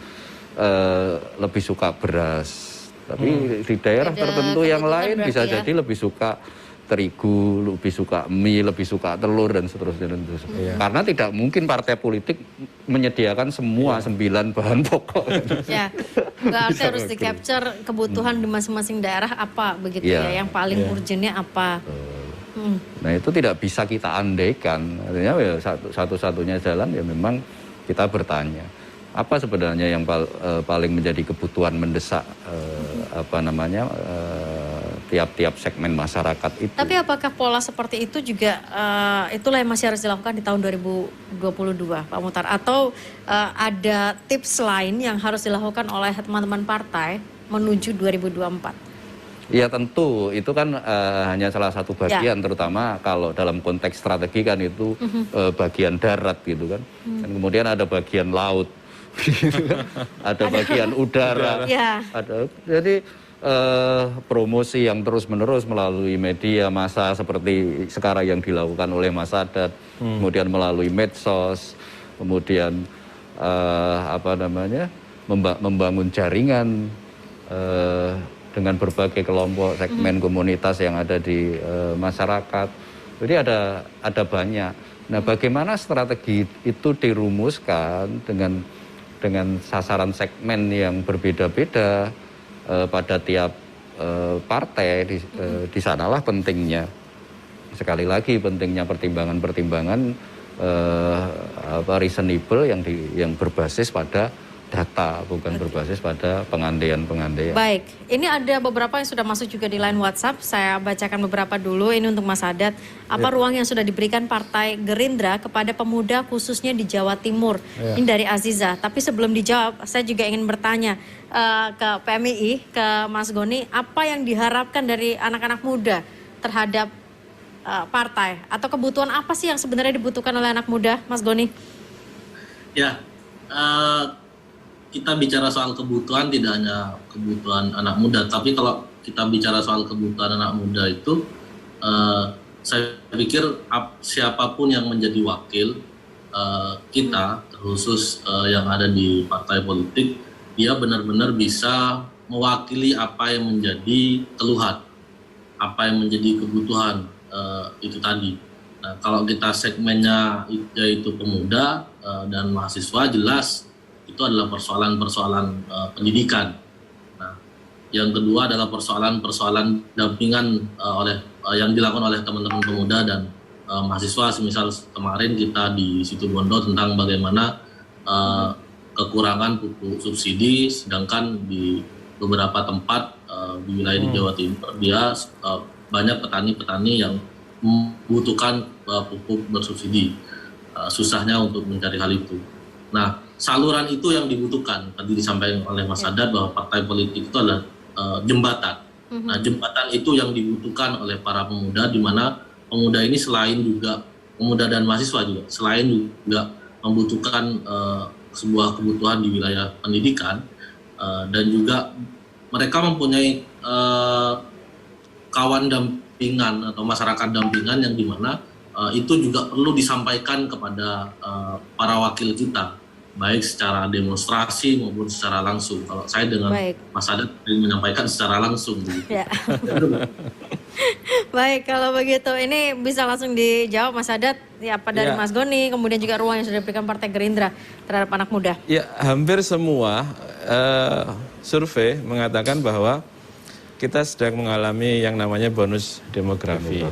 lebih suka beras, tapi di daerah tertentu yang lain bisa jadi lebih suka terigu, lebih suka mie, lebih suka telur, dan seterusnya. Karena tidak mungkin partai politik menyediakan semua 9 bahan pokok. Ya, berarti harus di-capture kebutuhan di masing-masing daerah apa begitu ya, yang paling urgentnya apa. Nah, itu tidak bisa kita andaikan. Artinya ya satu-satunya jalan ya memang kita bertanya, apa sebenarnya yang paling menjadi kebutuhan mendesak tiap-tiap segmen masyarakat itu. Tapi apakah pola seperti itu juga itulah yang masih harus dilakukan di tahun 2022, Pak Muhtar? Atau ada tips lain yang harus dilakukan oleh teman-teman partai menuju 2024? Ya tentu, itu kan hanya salah satu bagian, terutama kalau dalam konteks strategi kan itu bagian darat gitu kan. Dan kemudian ada bagian laut, ada bagian udara, jadi promosi yang terus-menerus melalui media massa seperti sekarang yang dilakukan oleh Mas Sadat, kemudian melalui medsos, kemudian membangun jaringan dengan berbagai kelompok segmen komunitas yang ada di masyarakat. Jadi ada banyak. Nah, bagaimana strategi itu dirumuskan dengan sasaran segmen yang berbeda-beda pada tiap partai, di sanalah pentingnya, sekali lagi pentingnya pertimbangan-pertimbangan reasonable yang berbasis pada data, bukan berbasis pada pengandaian-pengandaian. Baik, ini ada beberapa yang sudah masuk juga di line WhatsApp. Saya bacakan beberapa dulu. Ini untuk Mas Sadat. Apa ruang yang sudah diberikan Partai Gerindra kepada pemuda khususnya di Jawa Timur? Ini dari Aziza. Tapi sebelum dijawab, saya juga ingin bertanya ke PMII, ke Mas Goni, apa yang diharapkan dari anak-anak muda terhadap partai? Atau kebutuhan apa sih yang sebenarnya dibutuhkan oleh anak muda, Mas Goni? Ya, kita bicara soal kebutuhan tidak hanya kebutuhan anak muda, tapi kalau kita bicara soal kebutuhan anak muda itu, saya pikir siapapun yang menjadi wakil kita, terkhusus yang ada di partai politik, dia benar-benar bisa mewakili apa yang menjadi keluhan, apa yang menjadi kebutuhan itu tadi. Nah, kalau kita segmennya yaitu pemuda dan mahasiswa, jelas itu adalah persoalan-persoalan pendidikan. Nah, yang kedua adalah persoalan-persoalan dampingan yang dilakukan oleh teman-teman pemuda dan mahasiswa. Semisal kemarin kita di Situbondo tentang bagaimana kekurangan pupuk subsidi, sedangkan di beberapa tempat di wilayah di Jawa Timur dia banyak petani-petani yang membutuhkan pupuk bersubsidi. Susahnya untuk mencari hal itu. Nah, saluran itu yang dibutuhkan. Tadi disampaikan oleh Mas Sadat bahwa partai politik itu adalah jembatan. Nah, jembatan itu yang dibutuhkan oleh para pemuda, di mana pemuda ini selain juga, pemuda dan mahasiswa juga, selain juga membutuhkan sebuah kebutuhan di wilayah pendidikan, dan juga mereka mempunyai kawan dampingan atau masyarakat dampingan yang dimana itu juga perlu disampaikan kepada para wakil kita, baik secara demonstrasi maupun secara langsung. Kalau saya dengan Mas Sadat menyampaikan secara langsung. Ya. Baik, kalau begitu ini bisa langsung dijawab Mas Sadat, ya, apa dari Mas Goni, kemudian juga ruang yang sudah diberikan Partai Gerindra terhadap anak muda. Ya, hampir semua survei mengatakan bahwa kita sedang mengalami yang namanya bonus demografi.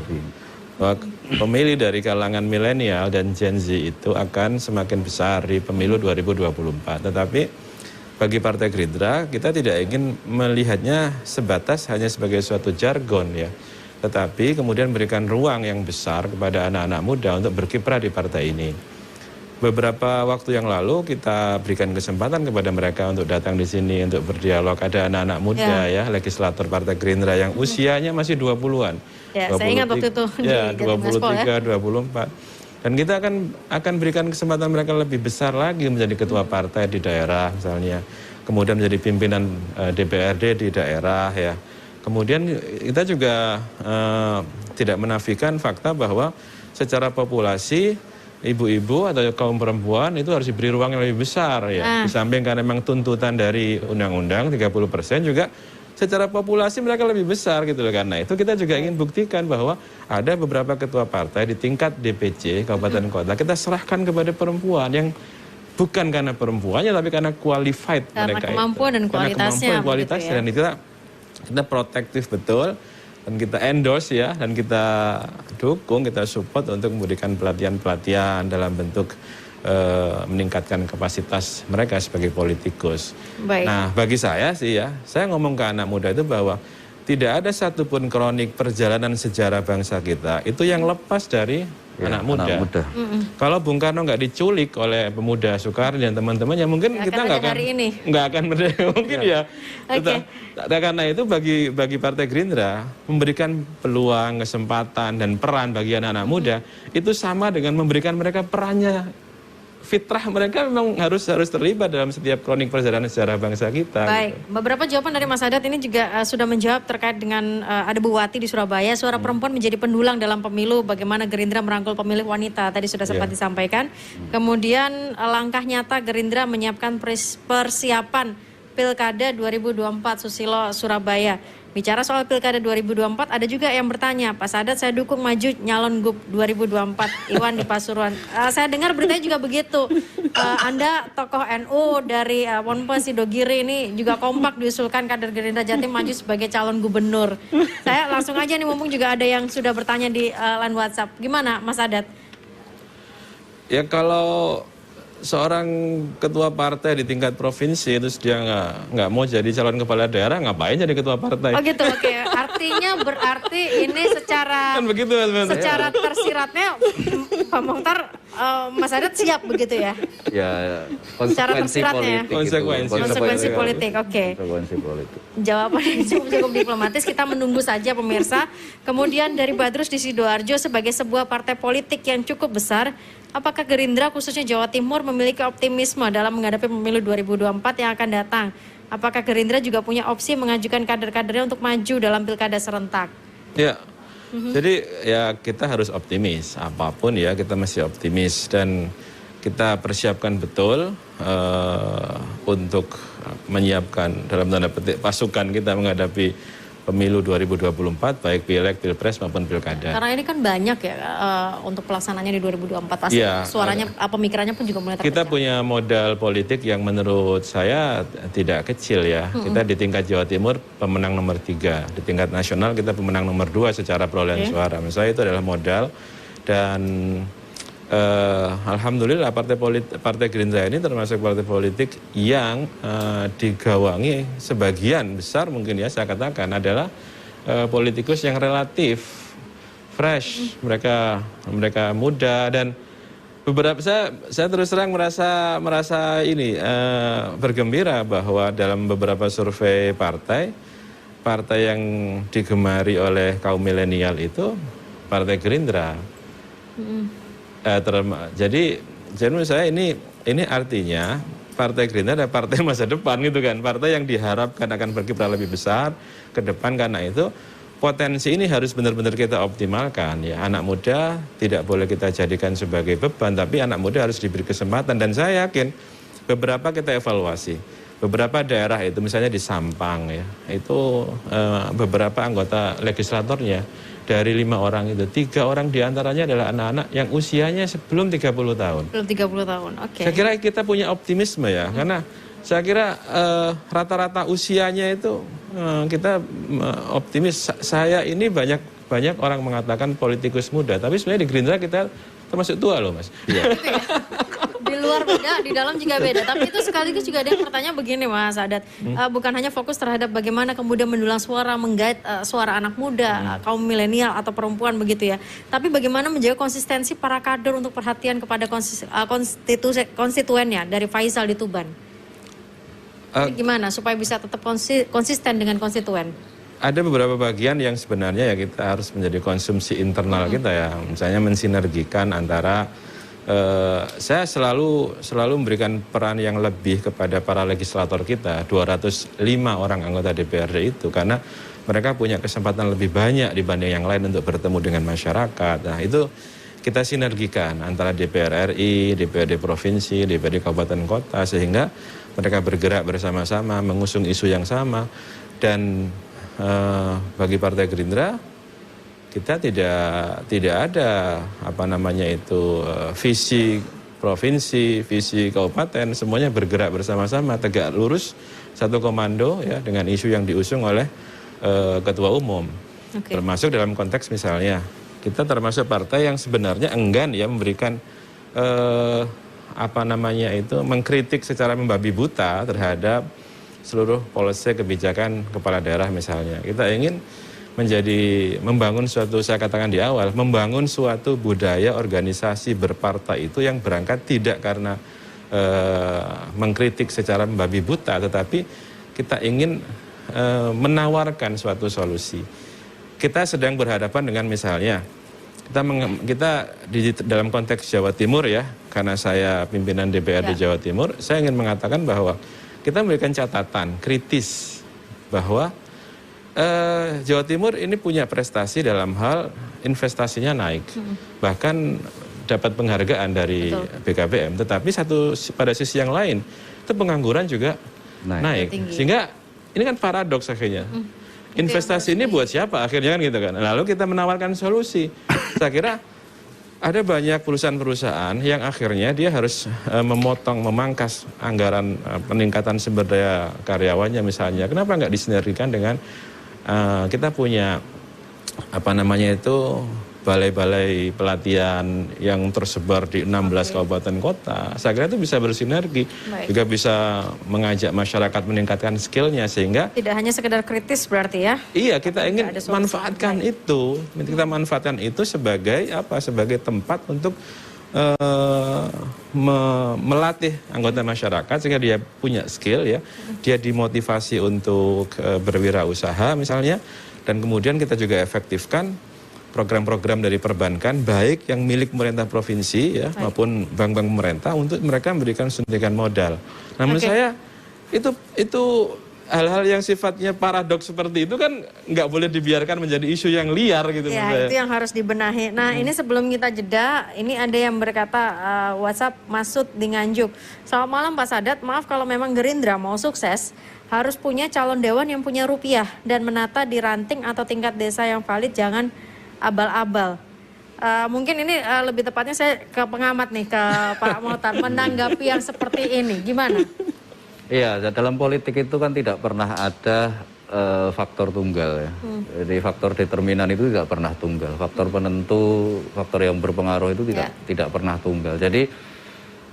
Bahwa pemilih dari kalangan milenial dan Gen Z itu akan semakin besar di pemilu 2024. Tetapi bagi Partai Gerindra kita tidak ingin melihatnya sebatas hanya sebagai suatu jargon ya. tetapi kemudian berikan ruang yang besar kepada anak-anak muda untuk berkiprah di partai ini. Beberapa waktu yang lalu kita berikan kesempatan kepada mereka untuk datang di sini untuk berdialog. Ada anak-anak muda ya, legislator Partai Gerindra yang usianya masih 20-an. Ya, saya ingat waktu itu ya, di Jatim Gaspol, 23, 24. Dan kita akan berikan kesempatan mereka lebih besar lagi menjadi ketua partai di daerah misalnya. Kemudian menjadi pimpinan DPRD di daerah ya. Kemudian kita juga tidak menafikan fakta bahwa secara populasi ibu-ibu atau kaum perempuan itu harus diberi ruang yang lebih besar ya. Di samping karena memang tuntutan dari undang-undang 30% juga secara populasi mereka lebih besar gitu loh. Karena itu kita juga ingin buktikan bahwa ada beberapa ketua partai di tingkat DPC kabupaten kota kita serahkan kepada perempuan yang bukan karena perempuannya tapi karena qualified karena mereka kemampuan itu. Dan kualitasnya. Karena kualitasnya ya. Dan itu kita protektif betul. Dan kita endorse ya, dan kita dukung, kita support untuk memberikan pelatihan-pelatihan dalam bentuk meningkatkan kapasitas mereka sebagai politikus. Baik. Nah, bagi saya sih ya, saya ngomong ke anak muda itu bahwa tidak ada satupun kronik perjalanan sejarah bangsa kita itu yang lepas dari anak muda. Kalau Bung Karno nggak diculik oleh pemuda Soekarno dan teman-temannya, mungkin kita nggak akan merdeka mungkin ya. Karena itu bagi Partai Gerindra memberikan peluang, kesempatan dan peran bagi anak-anak muda itu sama dengan memberikan mereka perannya. Fitrah mereka memang harus terlibat dalam setiap kronik perjalanan sejarah bangsa kita. Baik, gitu. Beberapa jawaban dari Mas Haddad ini juga sudah menjawab terkait dengan ada Bu Wati di Surabaya, suara perempuan menjadi pendulang dalam pemilu, bagaimana Gerindra merangkul pemilih wanita, tadi sudah sempat disampaikan. Kemudian langkah nyata Gerindra menyiapkan persiapan Pilkada 2024 Susilo Surabaya. Bicara soal Pilkada 2024, ada juga yang bertanya, Pak Sadat saya dukung maju nyalon GUP 2024, Iwan di Pasuruan. Saya dengar beritanya juga begitu. Anda tokoh NU dari Ponpes Sidogiri ini juga kompak diusulkan kader Gerindra Jatim maju sebagai calon gubernur. Saya langsung aja nih, mumpung juga ada yang sudah bertanya di line WhatsApp. Gimana Mas Sadat? Ya kalau seorang ketua partai di tingkat provinsi itu dia nggak mau jadi calon kepala daerah, ngapain jadi ketua partai? Oh gitu, oke. Artinya berarti ini secara kan begitu, secara tersiratnya Pak Mokhtar, Mas Haddad siap begitu ya? Ya, konsekuensi politik. Konsekuensi politik, oke. Konsekuensi politik. Jawabannya cukup diplomatis, kita menunggu saja pemirsa. Kemudian dari Badrus di Sidoarjo, sebagai sebuah partai politik yang cukup besar, apakah Gerindra khususnya Jawa Timur memiliki optimisme dalam menghadapi pemilu 2024 yang akan datang? Apakah Gerindra juga punya opsi mengajukan kader-kadernya untuk maju dalam pilkada serentak? Ya, jadi ya kita harus optimis. Apapun ya kita masih optimis dan kita persiapkan betul untuk menyiapkan dalam tanda petik pasukan kita menghadapi pemilu 2024, baik pileg, pilpres maupun pilkada. Karena ini kan banyak ya untuk pelaksanaannya di 2024 pasti ya, suaranya, pemikirannya pun juga mulai terpecah. Kita punya modal politik yang menurut saya tidak kecil ya. Kita di tingkat Jawa Timur pemenang nomor 3, di tingkat nasional kita pemenang nomor 2 secara perolehan suara. Menurut saya itu adalah modal dan alhamdulillah partai Gerindra ini termasuk partai politik yang digawangi sebagian besar mungkin ya saya katakan adalah politikus yang relatif fresh, mereka muda dan beberapa saya terus terang merasa ini bergembira bahwa dalam beberapa survei partai yang digemari oleh kaum milenial itu partai Gerindra. Jadi menurut saya ini artinya Partai Gerindra adalah partai masa depan gitu kan, partai yang diharapkan akan berkiprah lebih besar ke depan. Karena itu potensi ini harus benar-benar kita optimalkan ya. Anak muda tidak boleh kita jadikan sebagai beban, tapi anak muda harus diberi kesempatan. Dan saya yakin beberapa kita evaluasi, beberapa daerah itu misalnya di Sampang ya, itu beberapa anggota legislatornya dari 5 orang itu 3 orang diantaranya adalah anak-anak yang usianya sebelum 30 tahun. Belum 30 tahun, oke. Saya kira kita punya optimisme ya, karena saya kira rata-rata usianya itu kita optimis. Saya ini banyak orang mengatakan politikus muda, tapi sebenarnya di Gerindra kita termasuk tua loh Mas. Iya. Di luar beda, di dalam juga beda. Tapi itu sekaligus juga ada yang bertanya begini Mas Adat. Bukan hanya fokus terhadap bagaimana kemudian mendulang suara, menggait suara anak muda, kaum milenial atau perempuan begitu ya. Tapi bagaimana menjaga konsistensi para kader untuk perhatian kepada konstituennya dari Faisal di Tuban. Jadi gimana supaya bisa tetap konsisten dengan konstituen? Ada beberapa bagian yang sebenarnya ya kita harus menjadi konsumsi internal kita ya. Misalnya mensinergikan antara saya selalu memberikan peran yang lebih kepada para legislator kita, 205 orang anggota DPRD itu, karena mereka punya kesempatan lebih banyak dibanding yang lain untuk bertemu dengan masyarakat. Nah itu kita sinergikan antara DPR RI, DPRD Provinsi, DPRD Kabupaten Kota, sehingga mereka bergerak bersama-sama, mengusung isu yang sama. Dan bagi Partai Gerindra, kita tidak ada visi provinsi, visi kabupaten, semuanya bergerak bersama-sama, tegak lurus, satu komando ya dengan isu yang diusung oleh ketua umum. Termasuk dalam konteks misalnya kita termasuk partai yang sebenarnya enggan ya memberikan mengkritik secara membabi buta terhadap seluruh polisi kebijakan kepala daerah misalnya. Kita ingin membangun suatu, saya katakan di awal, membangun suatu budaya organisasi berpartai itu yang berangkat tidak karena mengkritik secara membabi buta, tetapi kita ingin menawarkan suatu solusi. Kita sedang berhadapan dengan misalnya, kita di dalam konteks Jawa Timur ya, karena saya pimpinan DPRD Jawa Timur, saya ingin mengatakan bahwa kita memberikan catatan kritis bahwa Jawa Timur ini punya prestasi dalam hal investasinya naik, bahkan dapat penghargaan dari BKPM. Tetapi pada sisi yang lain itu pengangguran juga naik. Sehingga ini kan paradoks akhirnya. Investasi ini buat siapa akhirnya kan gitu kan. Lalu kita menawarkan solusi. Saya kira ada banyak perusahaan-perusahaan yang akhirnya dia harus memangkas anggaran peningkatan sumber daya karyawannya misalnya. Kenapa nggak disinergikan dengan kita punya balai-balai pelatihan yang tersebar di 16 kabupaten kota. Saya kira itu bisa bersinergi, juga bisa mengajak masyarakat meningkatkan skillnya sehingga tidak hanya sekedar kritis berarti ya. Iya, kita ingin manfaatkan itu. Kita manfaatkan itu sebagai tempat untuk melatih anggota masyarakat sehingga dia punya skill ya. Dia dimotivasi untuk berwirausaha misalnya, dan kemudian kita juga efektifkan program-program dari perbankan baik yang milik pemerintah provinsi ya maupun bank-bank pemerintah untuk mereka memberikan suntikan modal. Namun saya itu hal-hal yang sifatnya paradoks seperti itu kan nggak boleh dibiarkan menjadi isu yang liar gitu. Ya itu yang harus dibenahi. Nah ini sebelum kita jeda, ini ada yang berkata WhatsApp Masud di Nganjuk. Selamat malam Pak Sadat, maaf kalau memang Gerindra mau sukses harus punya calon dewan yang punya rupiah dan menata di ranting atau tingkat desa yang valid, jangan abal-abal. Mungkin ini lebih tepatnya saya ke pengamat nih, ke Pak Mohtar, menanggapi yang seperti ini, gimana? Iya, dalam politik itu kan tidak pernah ada faktor tunggal ya. Jadi faktor determinan itu tidak pernah tunggal. Faktor penentu, faktor yang berpengaruh itu tidak pernah tunggal. Jadi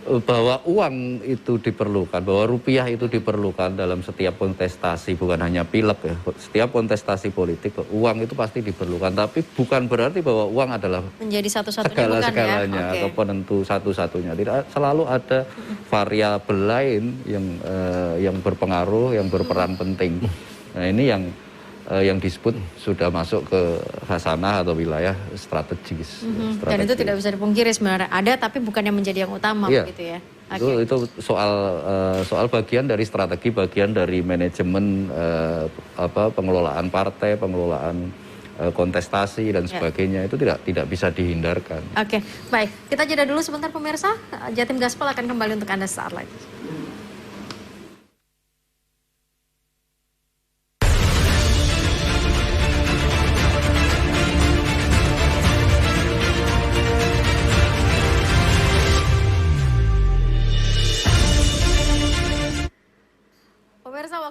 bahwa uang itu diperlukan, bahwa rupiah itu diperlukan dalam setiap kontestasi, bukan hanya pilek ya, setiap kontestasi politik uang itu pasti diperlukan, tapi bukan berarti bahwa uang adalah menjadi satu-satunya segala-galanya atau penentu satu-satunya. Tidak, selalu ada variabel lain yang berpengaruh, yang berperan penting. Nah ini yang disebut sudah masuk ke khasanah atau wilayah strategis. Dan itu tidak bisa dipungkiri sebenarnya ada, tapi bukan yang menjadi yang utama begitu ya. Itu soal bagian dari strategi, bagian dari manajemen pengelolaan partai, pengelolaan kontestasi dan sebagainya, itu tidak bisa dihindarkan. Oke, baik. Kita jeda dulu sebentar pemirsa. Jatim Gaspol akan kembali untuk Anda saat lagi.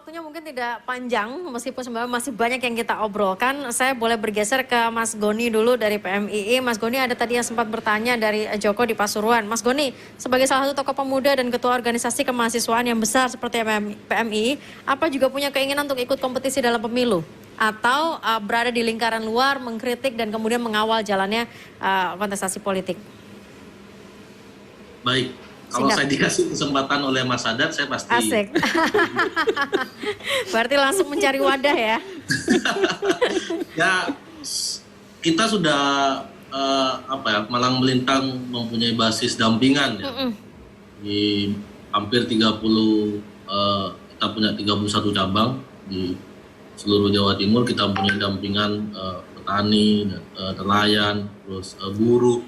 Waktunya mungkin tidak agak panjang, meskipun sebenarnya masih banyak yang kita obrolkan. Saya boleh bergeser ke Mas Goni dulu dari PMII. Mas Goni, ada tadi yang sempat bertanya dari Joko di Pasuruan. Mas Goni, sebagai salah satu tokoh pemuda dan ketua organisasi kemahasiswaan yang besar seperti PMII, apa juga punya keinginan untuk ikut kompetisi dalam pemilu? Atau berada di lingkaran luar, mengkritik dan kemudian mengawal jalannya kontestasi politik? Baik, kalau saya dikasih kesempatan oleh Mas Sadat, saya pasti... Asik. Berarti langsung mencari wadah ya? Ya, kita sudah malang melintang mempunyai basis dampingan ya. Di hampir 30, kita punya 31 cabang di seluruh Jawa Timur. Kita punya dampingan petani, nelayan, terus buruh,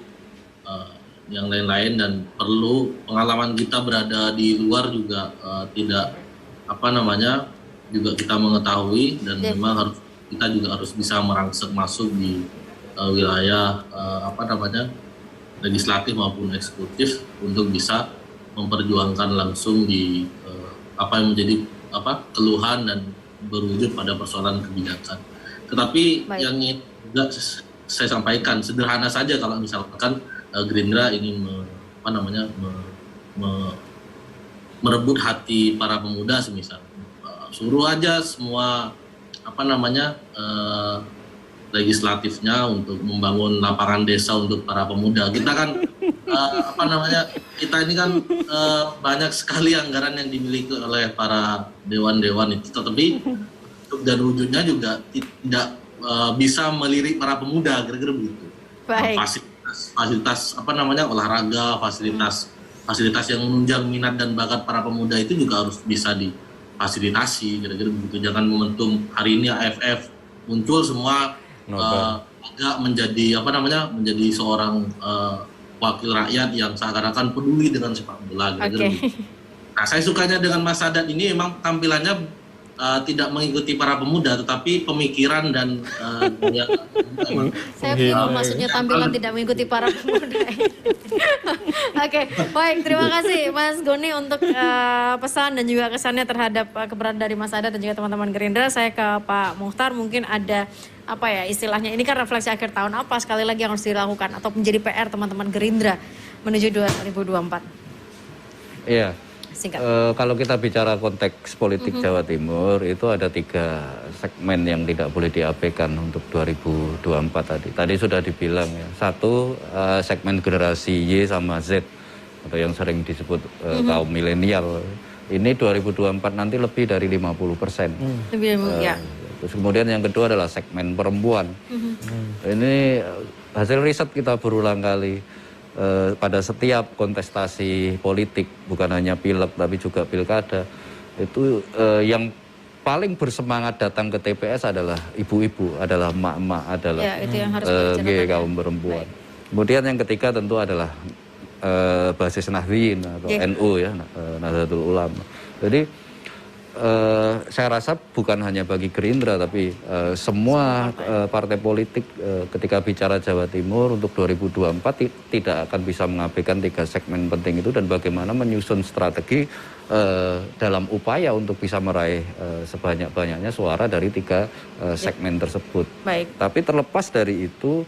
yang lain-lain, dan perlu pengalaman kita berada di luar juga tidak juga kita mengetahui, dan memang kita juga harus bisa merangsek masuk di wilayah legislatif maupun eksekutif untuk bisa memperjuangkan langsung di apa yang menjadi keluhan dan berwujud pada persoalan kebijakan. Tetapi yang juga saya sampaikan sederhana saja, kalau misalkan Gerindra ingin merebut hati para pemuda, semisal suruh aja semua legislatifnya untuk membangun lapangan desa untuk para pemuda. Kita kan kita ini kan banyak sekali anggaran yang dimiliki oleh para dewan-dewan itu, tetapi dan wujudnya juga tidak bisa melirik para pemuda, kira-kira begitu. Baik. Fasilitas olahraga, fasilitas yang menunjang minat dan bakat para pemuda itu juga harus bisa difasilitasi, kira-kira begitu. Jangan momentum hari ini AFF muncul semua agak menjadi menjadi seorang wakil rakyat yang seakan-akan peduli dengan sepak bola, kira-kira begitu. Nah, saya sukanya dengan Mas Sadat ini memang tampilannya tidak mengikuti para pemuda, tetapi pemikiran dan saya bingung maksudnya tampilan tidak mengikuti para pemuda. Oke, baik, terima kasih Mas Goni untuk pesan dan juga kesannya terhadap keberadaan dari Mas Sadat dan juga teman-teman Gerindra. Saya ke Pak Muhtar, mungkin ada istilahnya, ini kan refleksi akhir tahun, apa sekali lagi yang harus dilakukan atau menjadi PR teman-teman Gerindra menuju 2024? Iya. Kalau kita bicara konteks politik Jawa Timur, itu ada 3 segmen yang tidak boleh diabaikan untuk 2024 tadi. Tadi sudah dibilang ya. Satu, segmen generasi Y sama Z, atau yang sering disebut kaum milenial. Ini 2024 nanti lebih dari 50%. Ya. Terus kemudian yang kedua adalah segmen perempuan. Ini hasil riset kita berulang kali. Pada setiap kontestasi politik, bukan hanya pileg tapi juga pilkada, itu yang paling bersemangat datang ke TPS adalah ibu-ibu, adalah emak-emak, adalah itu yang harus kaum perempuan. Baik. Kemudian yang ketiga tentu adalah basis Nahdliyin atau NU ya, Nahdlatul Ulama. Jadi saya rasa bukan hanya bagi Gerindra, tapi semua partai politik ketika bicara Jawa Timur untuk 2024 tidak akan bisa mengabaikan 3 segmen penting itu, dan bagaimana menyusun strategi dalam upaya untuk bisa meraih sebanyak-banyaknya suara dari 3 segmen tersebut. Baik. Tapi terlepas dari itu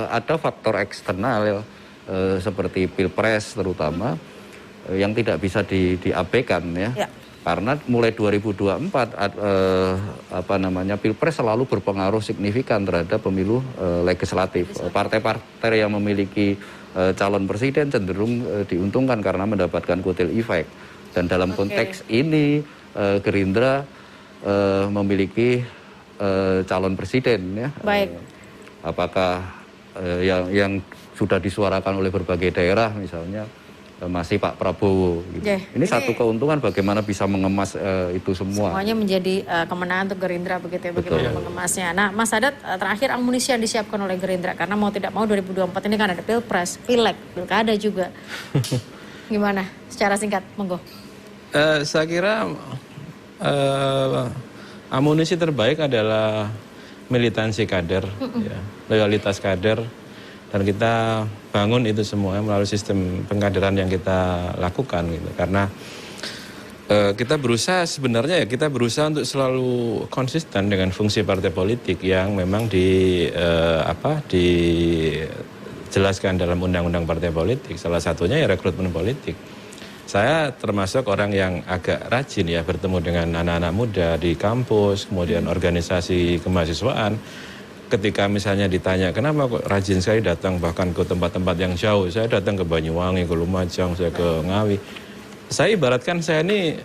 ada faktor eksternal seperti Pilpres terutama yang tidak bisa diabaikan ya. Karena mulai 2024 Pilpres selalu berpengaruh signifikan terhadap pemilu legislatif. Partai-partai yang memiliki calon presiden cenderung diuntungkan karena mendapatkan kutil efek. Dan dalam konteks ini Gerindra memiliki calon presiden ya. Baik. Apakah yang sudah disuarakan oleh berbagai daerah misalnya masih Pak Prabowo gitu. Ini satu keuntungan bagaimana bisa mengemas itu semua. Semuanya menjadi kemenangan untuk Gerindra begitu ya, bagaimana mengemasnya. Nah, Mas Sadat, terakhir amunisi yang disiapkan oleh Gerindra, karena mau tidak mau 2024 ini kan ada Pilpres, Pileg, Pilkada juga. Gimana secara singkat, monggo. Saya kira amunisi terbaik adalah militansi kader, ya, loyalitas kader. Dan kita bangun itu semua melalui sistem pengkaderan yang kita lakukan gitu. Karena Kita berusaha sebenarnya ya kita berusaha untuk selalu konsisten dengan fungsi partai politik yang memang dijelaskan dalam undang-undang partai politik. Salah satunya ya rekrutmen politik. Saya termasuk orang yang agak rajin ya bertemu dengan anak-anak muda di kampus, kemudian organisasi kemahasiswaan. Ketika misalnya ditanya kenapa kok rajin sekali datang bahkan ke tempat-tempat yang jauh, saya datang ke Banyuwangi, ke Lumajang, saya ke Ngawi. Saya ibaratkan saya ini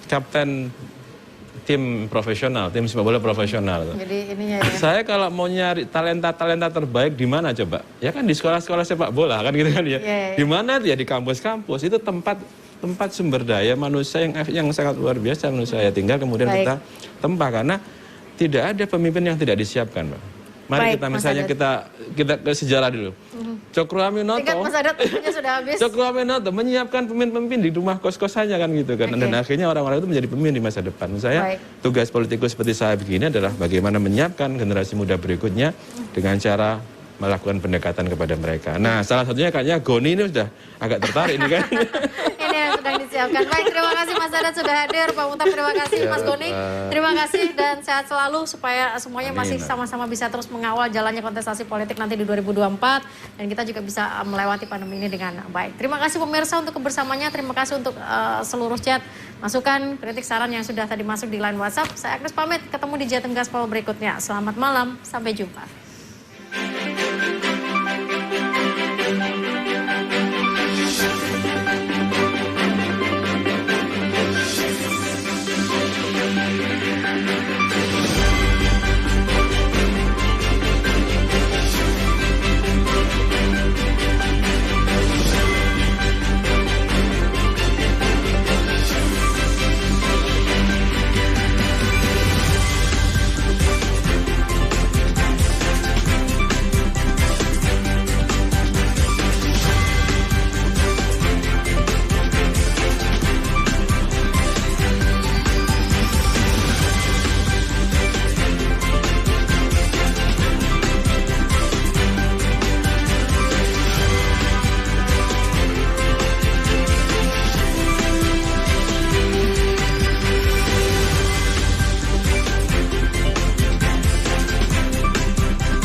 kapten tim profesional, tim sepak bola profesional. Jadi ininya ya. Saya kalau mau nyari talenta terbaik di mana coba? Ya kan di sekolah-sekolah sepak bola kan gitu kan ya. Di mana ya di kampus-kampus itu tempat sumber daya manusia yang sangat luar biasa menurut saya. Tinggal kemudian kita tempa karena tidak ada pemimpin yang tidak disiapkan, Mbak. Mari kita misalnya kita ke sejarah dulu. Cokro Aminoto. Tingkat Mas Adat waktunya sudah habis. Cokro Aminoto menyiapkan pemimpin di rumah kos-kosannya kan gitu kan. Dan akhirnya orang-orang itu menjadi pemimpin di masa depan. Saya tugas politikus seperti saya begini adalah bagaimana menyiapkan generasi muda berikutnya dengan cara melakukan pendekatan kepada mereka. Nah, salah satunya kayaknya Goni ini sudah agak tertarik ini kan. Ini yang sedang disiapkan. Baik, terima kasih Mas Adat sudah hadir. Pak Muhtar terima kasih, Mas Goni. Terima kasih dan sehat selalu supaya semuanya masih sama-sama bisa terus mengawal jalannya kontestasi politik nanti di 2024 dan kita juga bisa melewati pandemi ini dengan baik. Terima kasih pemirsa untuk kebersamaannya. Terima kasih untuk seluruh chat, masukan, kritik, saran yang sudah tadi masuk di line WhatsApp. Saya Agnes pamit, ketemu di Jatim Gaspol berikutnya. Selamat malam, sampai jumpa.